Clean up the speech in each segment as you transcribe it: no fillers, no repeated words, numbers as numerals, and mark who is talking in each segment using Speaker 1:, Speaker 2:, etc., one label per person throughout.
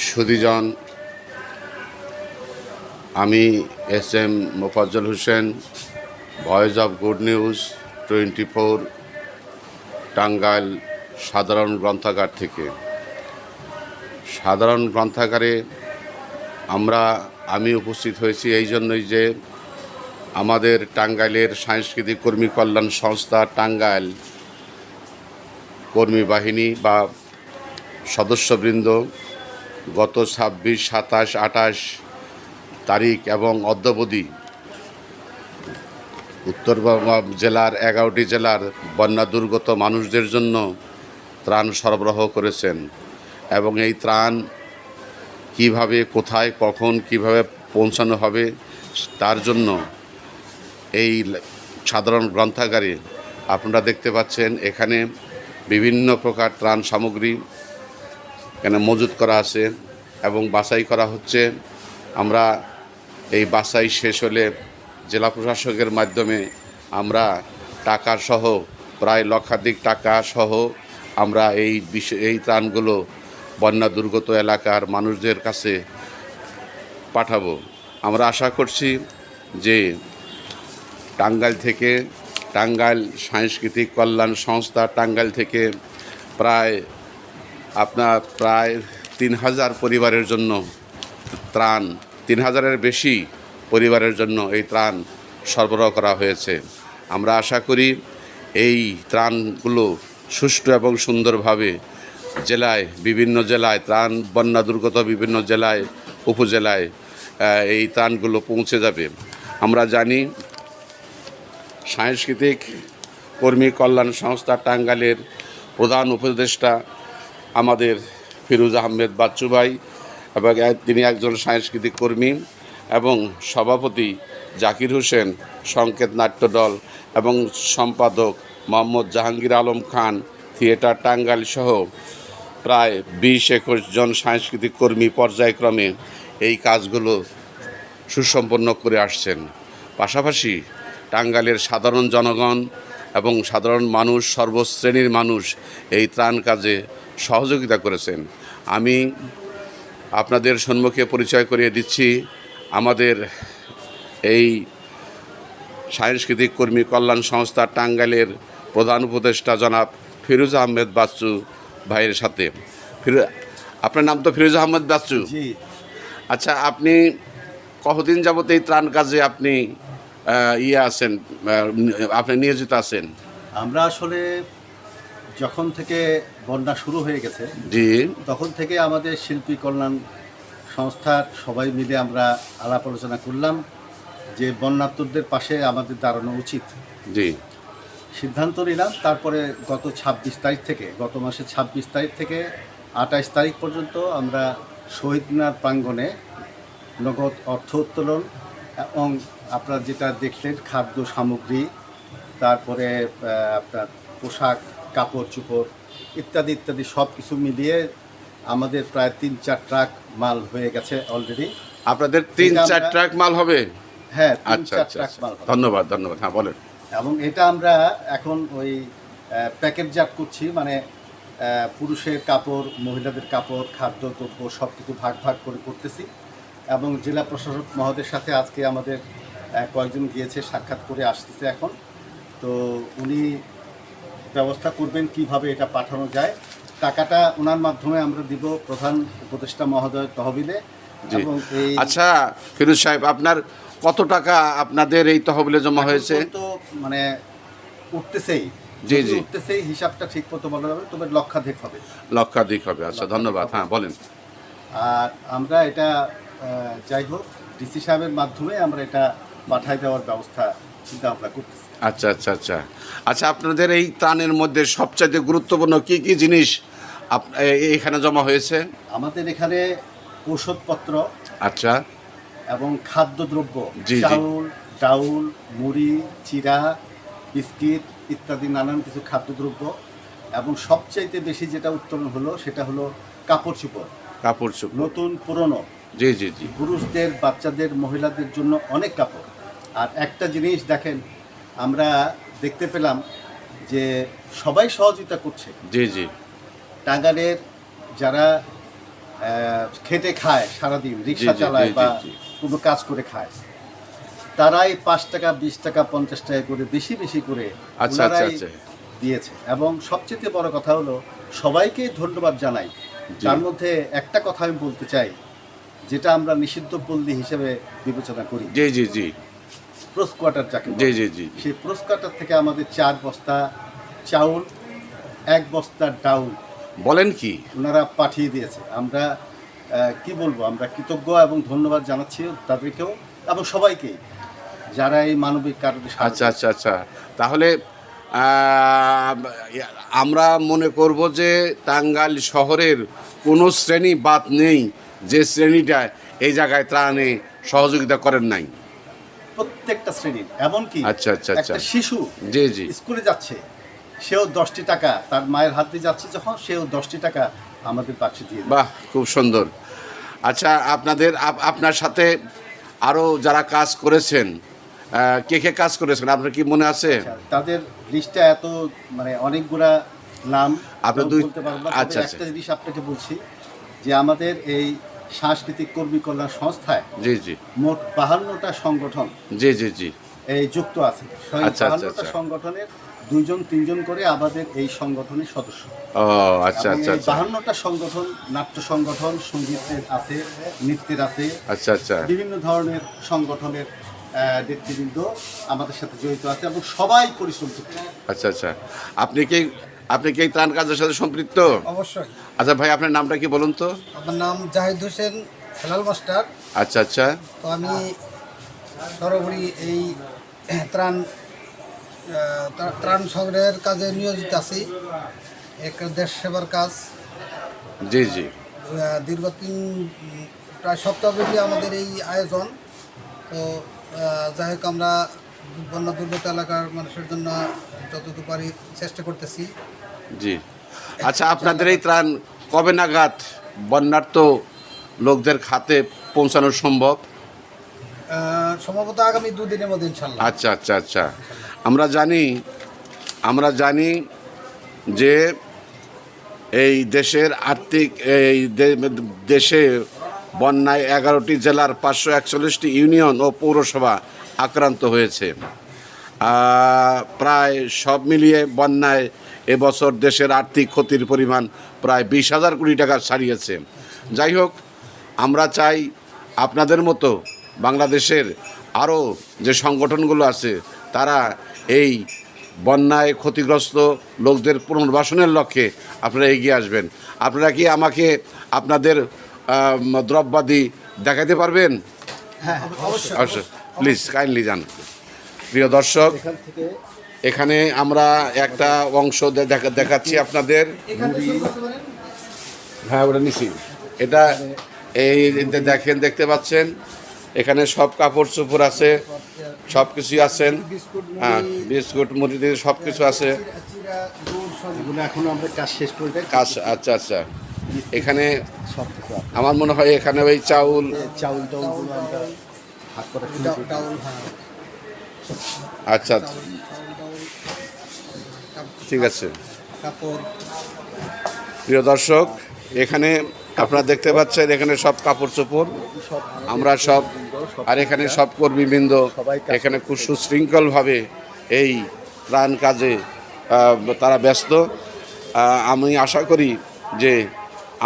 Speaker 1: সুধীজন, আমি S M Mofazzal Hossain, voice of good news 24 Tangail সাধারণ গ্রন্থাগার থেকে। সাধারণ গ্রন্থাগারে আমি উপস্থিত হয়েছি এই জন্যই যে আমাদের টাঙ্গাইলের সাংস্কৃতিক কর্মী কল্যাণ সংস্থা টাঙ্গাইল কর্মী বাহিনী বা সদস্যবৃন্দ গত 26, 27, 28 তারিখ এবং অদ্যাবধি উত্তরবঙ্গ জেলার 11টি জেলার বন্যা দুর্গত মানুষদের জন্য ত্রাণ সরবরাহ করেছেন এবং এই ত্রাণ কিভাবে, কোথায়, কখন, কিভাবে পৌঁছানো হবে তার জন্য এই সাধারণ গ্রন্থাগারে আপনারা দেখতে পাচ্ছেন এখানে বিভিন্ন প্রকার ত্রাণ সামগ্রী এখানে মজুত করা আছে এবং বাছাই করা হচ্ছে। আমরা এই বাছাই শেষ হলে জেলা প্রশাসকের মাধ্যমে আমরা টাকা সহ প্রায় লক্ষাধিক টাকা সহ আমরা এই ত্রাণগুলো বন্যা দুর্গত এলাকার মানুষদের কাছে পাঠাবো। আমরা আশা করছি যে টাঙ্গাইল সাংস্কৃতিক কল্যাণ সংস্থা টাঙ্গাইল থেকে প্রায় 3000 পরিবারের জন্য ত্রাণ, 3000-এর বেশি পরিবারের জন্য এই ত্রাণ সরবরাহ করা হয়েছে। আমরা আশা করি এই ত্রাণগুলো সুষ্ঠু এবং সুন্দরভাবে বিভিন্ন জেলায় বন্যা দুর্গত বিভিন্ন জেলায়, উপজেলায় এই ত্রাণগুলো পৌঁছে যাবে। আমরা জানি সাংস্কৃতিক কর্মী কল্যাণ সংস্থা টাঙ্গাইলের প্রধান উপদেষ্টা আমাদের ফিরোজ আহমেদ বাচ্চু ভাই, এবং তিনি একজন সাংস্কৃতিক কর্মী, এবং সভাপতি জাকির হোসেন, সংকেত নাট্যদল এবং সম্পাদক মোহাম্মদ জাহাঙ্গীর আলম খান, থিয়েটার টাঙ্গাইল সহ প্রায় 20-21 জন সাংস্কৃতিক কর্মী পর্যায়ক্রমে এই কাজগুলো সুসম্পন্ন করে আসছেন। পাশাপাশি টাঙ্গাইলের সাধারণ জনগণ এবং সাধারণ মানুষ, সর্বশ্রেণীর মানুষ এই ত্রাণ কাজে সহযোগিতা করেছেন। আমি আপনাদের সম্মুখে পরিচয় করিয়ে দিচ্ছি আমাদের এই সাংস্কৃতিক কর্মী কল্যাণ সংস্থা টাঙ্গাইলের প্রধান উপদেষ্টা জনাব ফিরোজ আহমেদ বাচ্চু ভাইয়ের সাথে। আপনার নাম তো ফিরোজ আহমেদ বাচ্চু?
Speaker 2: জি।
Speaker 1: আচ্ছা, আপনি কতদিন যাবত এই ত্রাণ কাজে আপনি আপনি নিয়োজিত আছেন?
Speaker 2: আমরা আসলে যখন থেকে বন্যা শুরু হয়ে গেছে,
Speaker 1: জি,
Speaker 2: তখন থেকে আমাদের শিল্পী কল্যাণ সংস্থার সবাই মিলে আমরা আলাপ আলোচনা করলাম যে বন্যার্তদের পাশে আমাদের দাঁড়ানো উচিত।
Speaker 1: জি,
Speaker 2: সিদ্ধান্ত নিলাম। তারপরে গত মাসের 26 তারিখ থেকে 28 তারিখ পর্যন্ত আমরা শহীদ মিনার প্রাঙ্গণে নগদ অর্থ উত্তোলন এবং আপনারা যেটা দেখলেন খাদ্য সামগ্রী, তারপরে আপনার পোশাক, কাপড় চোপড় ইত্যাদি সব কিছু মিলিয়ে আমাদের প্রায় 3-4 ট্রাক মাল হয়ে গেছে অলরেডি।
Speaker 1: আপনাদের 3-4 ট্রাক মাল হবে?
Speaker 2: হ্যাঁ,
Speaker 1: আচ্ছা,
Speaker 2: 3-4 ট্রাক মাল হবে।
Speaker 1: ধন্যবাদ। হ্যাঁ, বলেন।
Speaker 2: এবং এটা আমরা এখন ওই প্যাকেটজাত করছি, মানে পুরুষের কাপড়, মহিলাদের কাপড়, খাদ্যদ্রব্য সব কিছু ভাগ করে করতেছি। এবং জেলা প্রশাসক মহোদয়ের সাথে আজকে আমাদের কয়েকজন গিয়েছে, সাক্ষাৎ করে আসতেছে এখন। তো উনি ব্যবস্থা করবেন কিভাবে এটা পাঠানো যায়। টাকাটা ওনার মাধ্যমে আমরা দিব প্রধান উপদেষ্টা মহোদয়ের তহবিলে। এবং
Speaker 1: আচ্ছা ফিরোজ সাহেব, আপনার কত টাকা আপনাদের এই তহবিলে জমা হয়েছে?
Speaker 2: তো মানে উঠতেছেই, হিসাবটা ঠিক মতো বলা যাবে, তবে লক্ষাধিক হবে।
Speaker 1: আচ্ছা, ধন্যবাদ। হ্যাঁ, বলেন।
Speaker 2: আর আমরা এটা যাই হোক ডিসি সাহেবের মাধ্যমে আমরা এটা পাঠাই দেওয়ার ব্যবস্থা চিন্তা ভাবনা করতেছি।
Speaker 1: আচ্ছা, আপনাদের এই ত্রাণের মধ্যে সবচাইতে গুরুত্বপূর্ণ কি কি জিনিস এখানে জমা হয়েছে?
Speaker 2: আমাদের এখানে ঔষধপত্র,
Speaker 1: আচ্ছা,
Speaker 2: এবং খাদ্যদ্রব্য,
Speaker 1: জি,
Speaker 2: চাউল, ডাউল, মুড়ি, চিরা, বিস্কিট ইত্যাদি নানান কিছু খাদ্যদ্রব্য। এবং সবচাইতে বেশি যেটা উত্তোলন হলো সেটা হলো কাপড় চোপড়, নতুন পুরনো,
Speaker 1: জি,
Speaker 2: পুরুষদের, বাচ্চাদের, মহিলাদের জন্য অনেক কাপড়। আর একটা জিনিস দেখেন, আমরা দেখতে পেলাম যে সবাই সহযোগিতা করছে।
Speaker 1: জি।
Speaker 2: টাঙ্গাইলের যারা খেটে খায় সারাদিন, রিক্সা
Speaker 1: জি,
Speaker 2: চালায়
Speaker 1: জি,
Speaker 2: বা
Speaker 1: জি।
Speaker 2: কোনো কাজ করে খায়, তারাই 5 টাকা 20 টাকা 50 টাকা করে বেশি বেশি করে
Speaker 1: আচ্ছা,
Speaker 2: ওনারাই
Speaker 1: আচ্ছা।
Speaker 2: দিয়েছে। এবং সবচেয়ে বড় কথা হলো সবাইকে ধন্যবাদ জানাই।
Speaker 1: জি।
Speaker 2: তার মধ্যে একটা কথা আমি বলতে চাই, যেটা আমরা নিষিদ্ধ পল্লী হিসেবে বিবেচনা করি,
Speaker 1: জি, জি, জি,
Speaker 2: প্রোস কোয়ার্টার যাকে
Speaker 1: জি,
Speaker 2: বলে।
Speaker 1: জি, জি।
Speaker 2: সেই প্রোস কোয়ার্টার থেকে আমাদের 4 বস্তা চাউল, 1 বস্তা ডাউল
Speaker 1: বলেন কি?
Speaker 2: ওনারা পাঠিয়ে দিয়েছে। আমরা কি বলবো, আমরা কৃতজ্ঞ এবং ধন্যবাদ জানাচ্ছি তাদেরকেও এবং সবাইকেই যারা এই মানবিক কারণে
Speaker 1: আচ্ছা, আচ্ছা, আচ্ছা। তাহলে আহ, আমরা মনে করব যে টাঙ্গাইল শহরের কোনো শ্রেণী বাদ নেই যে শ্রেণীটা এই জায়গায় ত্রাণে সহযোগিতা করেন নাই।
Speaker 2: প্রত্যেকটা শ্রেণীর, এমনকি
Speaker 1: আচ্ছা, আচ্ছা, আচ্ছা।
Speaker 2: একটা শিশু
Speaker 1: জি, জি।
Speaker 2: স্কুলে যাচ্ছে, সেও 10টি টাকা, তার মায়ের হাত দিয়ে যাচ্ছে যখন, সেও 10টি টাকা আমাদের পাশে দিয়ে দেয়।
Speaker 1: বাহ, খুব সুন্দর। আচ্ছা, আপনার সাথে আরও যারা কাজ করেছেন, কে কে কাজ করেছেন আপনার কি মনে আছে?
Speaker 2: তাদের লিস্টটা এত মানে অনেকগুলা নাম
Speaker 1: আপনার
Speaker 2: আমি বলতে পারবো না। তবে
Speaker 1: আচ্ছা, আচ্ছা।
Speaker 2: একটা জিনিস আপনাকে বলছি যে আমাদের এই সাংস্কৃতিক কর্মী কল্যাণ সংস্থায়
Speaker 1: জি, জি,
Speaker 2: মোট 52টা সংগঠন
Speaker 1: জি, জি, জি।
Speaker 2: এই যুক্ত আছে। সেই
Speaker 1: আচ্ছা, আচ্ছা,
Speaker 2: 52টা
Speaker 1: আচ্ছা।
Speaker 2: সংগঠনের 2-3 জন করে আমাদের এই সংগঠনের সদস্য।
Speaker 1: ও আচ্ছা,
Speaker 2: এবং
Speaker 1: আচ্ছা,
Speaker 2: এই
Speaker 1: আচ্ছা,
Speaker 2: 52টা সংগঠন, নাট্য সংগঠন, সঙ্গীতের আছে, নৃত্যের আছে,
Speaker 1: আচ্ছা, আচ্ছা,
Speaker 2: বিভিন্ন ধরনের সংগঠনের নেতৃবৃন্দ আমাদের সাথে জড়িত আছে এবং সবাই পরিশ্রম করছে।
Speaker 1: আচ্ছা, আচ্ছা। আপনি কি এই ত্রাণ কাজের সাথে সম্পৃক্ত?
Speaker 3: অবশ্যই।
Speaker 1: আচ্ছা ভাই, আপনার নামটা কি বলুন তো?
Speaker 3: আমার নাম জাহিদ হোসেন হেলাল মাস্টার।
Speaker 1: আচ্ছা, আচ্ছা,
Speaker 3: তো আমি সর্বোপরি এই ত্রাণ ত্রাণ সংগ্রহের কাজে নিয়োজিত আছি। এক দেশ সেবার কাজ
Speaker 1: জি, জি।
Speaker 3: দীর্ঘ প্রায় সপ্তাহব্যাপী আমাদের এই আয়োজন। তো যাই হোক, আমরা বন্যা দুর্গত এলাকার মানুষের জন্য যতটুকু পারি চেষ্টা করতেছি।
Speaker 1: জি। আচ্ছা, আপনাদের এই ত্রাণ কবে নাগাদ বন্যার্ত লোকদের খাতে পৌঁছানো সম্ভব?
Speaker 3: সম্ভবত আগামী 2 দিনের মধ্যে ইনশাল্লাহ।
Speaker 1: আচ্ছা, আচ্ছা, আচ্ছা। আমরা জানি যে এই দেশের আর্থিক দেশে বন্যায় 11টি জেলার 541টি ইউনিয়ন ও পৌরসভা আক্রান্ত হয়েছে। প্রায় সব মিলিয়ে বন্যায় এবছর দেশের আর্থিক ক্ষতির পরিমাণ প্রায় 20,000 কোটি টাকা ছাড়িয়েছে। যাই হোক, আমরা চাই আপনাদের মতো বাংলাদেশের আরও যে সংগঠনগুলো আছে তারা এই বন্যায় ক্ষতিগ্রস্ত লোকদের পুনর্বাসনের লক্ষ্যে আপনারা এগিয়ে আসবেন। আপনারা কি আমাকে আপনাদের দ্রব্যাদি দেখাতে পারবেন?
Speaker 3: হ্যাঁ, অবশ্যই।
Speaker 1: অবশ্যই, প্লিজ কাইন্ডলি যান। প্রিয় দর্শক,
Speaker 2: এখান থেকে
Speaker 1: এখানে আমরা একটা অংশ দেখাচ্ছি আপনাদের। হ্যাঁ, ওটা নিছি। এটা এই দেখতে পাচ্ছেন, এখানে সব কাপড় চোপড় আছে, সব কিছুই আছেন। হ্যাঁ, বিস্কুট মুড়ি দিয়ে সব কিছু আছে।
Speaker 2: এগুলো এখনো আমরা কাজ শেষ করে দেয়
Speaker 1: কাজ, আচ্ছা, আচ্ছা। এখানে
Speaker 2: সব কিছু আছে।
Speaker 1: আমার মনে হয় এখানে ওই চাউল,
Speaker 2: চাউল টাউলগুলো আমরা ভাগ করে শুরু করি।
Speaker 3: ডাউল, হ্যাঁ,
Speaker 1: আচ্ছা, ঠিক আছে।
Speaker 3: কাপড়।
Speaker 1: প্রিয় দর্শক, এখানে আপনারা দেখতে পাচ্ছেন এখানে সব কাপড় চোপড় আমরা সব, আর এখানে সব কর্মীবৃন্দ এখানে খুব সুশৃঙ্খলভাবে এই ত্রাণ কাজে তারা ব্যস্ত। আমি আশা করি যে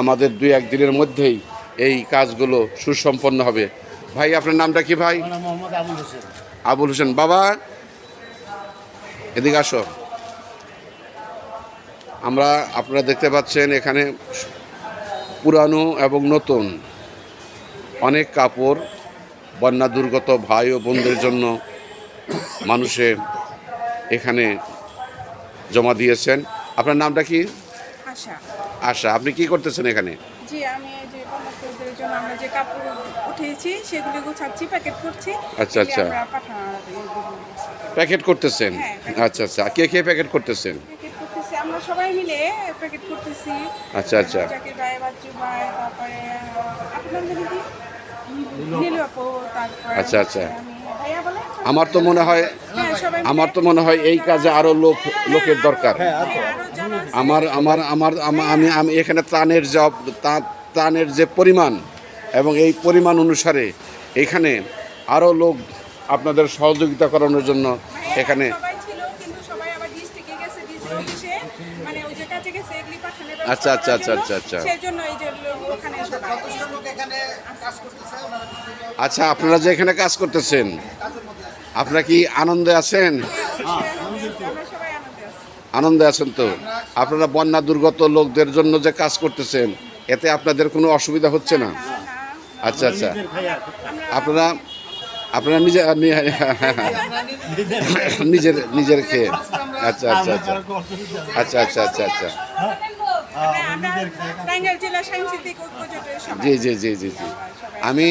Speaker 1: আমাদের 2-1 দিনের মধ্যেই এই কাজগুলো সুসম্পন্ন হবে। ভাই, আপনার নামটা কি ভাই?
Speaker 2: মোহাম্মদ আবুল হোসেন।
Speaker 1: আবুল হোসেন। বাবা, এদিকে আসো। আপনারা দেখতে পাচ্ছেন এখানে পুরানো এবং নতুন অনেক কাপড় বন্যা দুর্গত ভাই ও বোনদের জন্য মানুষে এখানে জমা দিয়েছেন। আপনার নামটা কি?
Speaker 4: আশা।
Speaker 1: আশা। আপনি কি করতেছেন এখানে?
Speaker 4: জি, আমি এই যে কর্মকর্তাদের জন্য আমরা যে কাপড় উঠিয়েছি সেগুলি গুছাচ্ছি, প্যাকেট করছি।
Speaker 1: আচ্ছা, আচ্ছা।
Speaker 4: আমরা
Speaker 1: প্যাকেট করতেছেন?
Speaker 4: হ্যাঁ, প্যাকেট
Speaker 1: আচ্ছা, আচ্ছা। কে প্যাকেট করতেছেন?
Speaker 4: প্যাকেট করতেছি, আমরা সবাই মিলে প্যাকেট করতেছি।
Speaker 1: আচ্ছা, আচ্ছা।
Speaker 4: জাকির ভাই, বাচ্চু ভাই, তারপরে আপনার নাম কি? নীলু আপু, তারপরে
Speaker 1: আচ্ছা, আচ্ছা।
Speaker 4: আমি ভাইয়া বলে।
Speaker 1: আমার তো মনে হয়
Speaker 4: হ্যাঁ, সবাই মিলে।
Speaker 1: আমার তো মনে হয় এই কাজে আরো লোকের দরকার।
Speaker 4: হ্যাঁ, আরো যারা আছে।
Speaker 1: আমি এখানে ত্রাণের ত্রাণের যে পরিমাণ এবং এই পরিমাণ অনুসারে এখানে আরও লোক আপনাদের সহযোগিতা করানোর জন্য এখানে
Speaker 4: সবাই ছিল কিন্তু সবাই আবার ডিস্ট্রিক্টে গেছে ডিস্ট্রিক্ট অফিসে মানে ওই যে কাছে গেছে এগুলি পাঠানোর
Speaker 1: আচ্ছা, আচ্ছা, আচ্ছা, আচ্ছা, আচ্ছা।
Speaker 4: সেজন্য এই যে ওখানে সবাই
Speaker 3: যথেষ্ট লোক এখানে কাজ করতেছে ওনারা বিভিন্ন
Speaker 1: আচ্ছা, আপনারা যে এখানে কাজ করতেছেন
Speaker 3: কাজের মধ্যে আছে।
Speaker 1: আপনারা কি আনন্দে আছেন?
Speaker 4: আমরা সবাই আনন্দে আছি।
Speaker 1: আনন্দে আছেন তো? আপনারা বন্যা দুর্গত লোকদের জন্য যে কাজ করতেছেন এতে আপনাদের কোনো অসুবিধা হচ্ছে না? আচ্ছা, আচ্ছা। আপনারা আপনারা নিজের খেয়ে আচ্ছা, আচ্ছা, আচ্ছা, আচ্ছা, আচ্ছা, আচ্ছা, আচ্ছা।
Speaker 4: আমরা টাঙ্গাইল জেলা সাংস্কৃতিক ঐক্য জোটের সবাই
Speaker 1: জি, জি, জি, জি, জি। আমি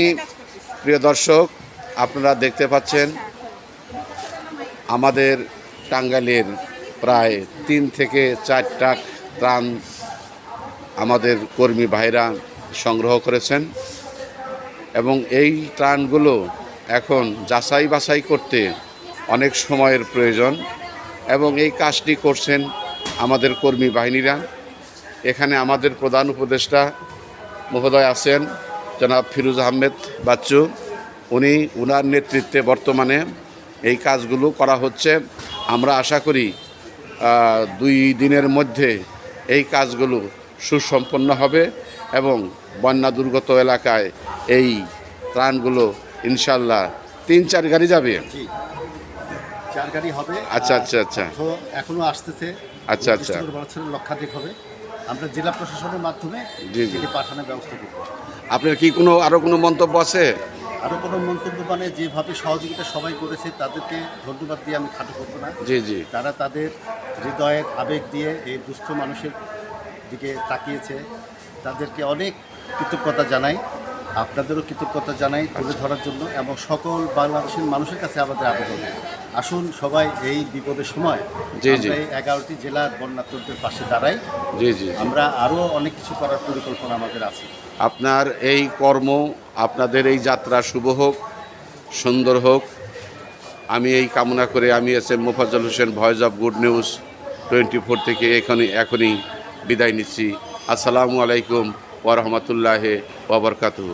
Speaker 1: প্রিয় দর্শক, আপনারা দেখতে পাচ্ছেন আমাদের টাঙ্গাইলের প্রায় 3 থেকে 4 ট্রাক ত্রাণ আমাদের কর্মী ভাইরা সংগ্রহ করেছেন এবং এই ত্রাণগুলো এখন যাচাই বাছাই করতে অনেক সময়ের প্রয়োজন এবং এই কাজটি করছেন আমাদের কর্মী বাহিনীরা। এখানে আমাদের প্রধান উপদেষ্টা মহোদয় আছেন জনাব ফিরোজ আহমেদ বাচ্চু, উনার নেতৃত্বে বর্তমানে এই কাজগুলো করা হচ্ছে। আমরা আশা করি 2 দিনের মধ্যে এই কাজগুলো সুসম্পন্ন হবে এবং বন্যা দুর্গত এলাকায় এই ত্রাণগুলো ইনশাল্লাহ 3-4 গাড়ি যাবে।
Speaker 2: জি 4 গাড়ি হবে।
Speaker 1: আচ্ছা, আচ্ছা, আচ্ছা।
Speaker 2: তো এখনো আসতেছে।
Speaker 1: আচ্ছা, আচ্ছা।
Speaker 2: বছরের লক্ষাধিক হবে। আমরা জেলা প্রশাসনের মাধ্যমে
Speaker 1: জি, জি।
Speaker 2: এটি পাঠানোর ব্যবস্থা করব।
Speaker 1: আপনার কি আরও কোনো মন্তব্য আছে?
Speaker 2: আরও কোনো মন্তব্য মানে যেভাবে সহযোগিতা সবাই করেছে তাদেরকে ধন্যবাদ দিয়ে আমি খাটো করবো না।
Speaker 1: জি, জি।
Speaker 2: তারা তাদের হৃদয়ের আবেগ দিয়ে এই দুস্থ মানুষের দিকে তাকিয়েছে, তাদেরকে অনেক কৃতজ্ঞতা জানাই। আপনাদেরও কৃতজ্ঞতা জানাই তুলে ধরার জন্য এবং সকল বাংলাদেশের মানুষের কাছে আমাদের আবেদন, আসুন সবাই এই বিপদের সময়
Speaker 1: জি, জি।
Speaker 2: আমরা এই 11টি জেলার বন্যার্তদের পাশে দাঁড়াই।
Speaker 1: জি, জি।
Speaker 2: আমরা আরও অনেক কিছু করার পরিকল্পনা আমাদের আছে।
Speaker 1: আপনার এই কর্ম, আপনাদের এই যাত্রা শুভ হোক, সুন্দর হোক, আমি এই কামনা করে আমি SM. Mofazzal Hossain, voice of good news 24 থেকে এখনই বিদায় নিচ্ছি। আসসালামু আলাইকুম ওয়া রাহমাতুল্লাহি ওয়া বারাকাতুহু।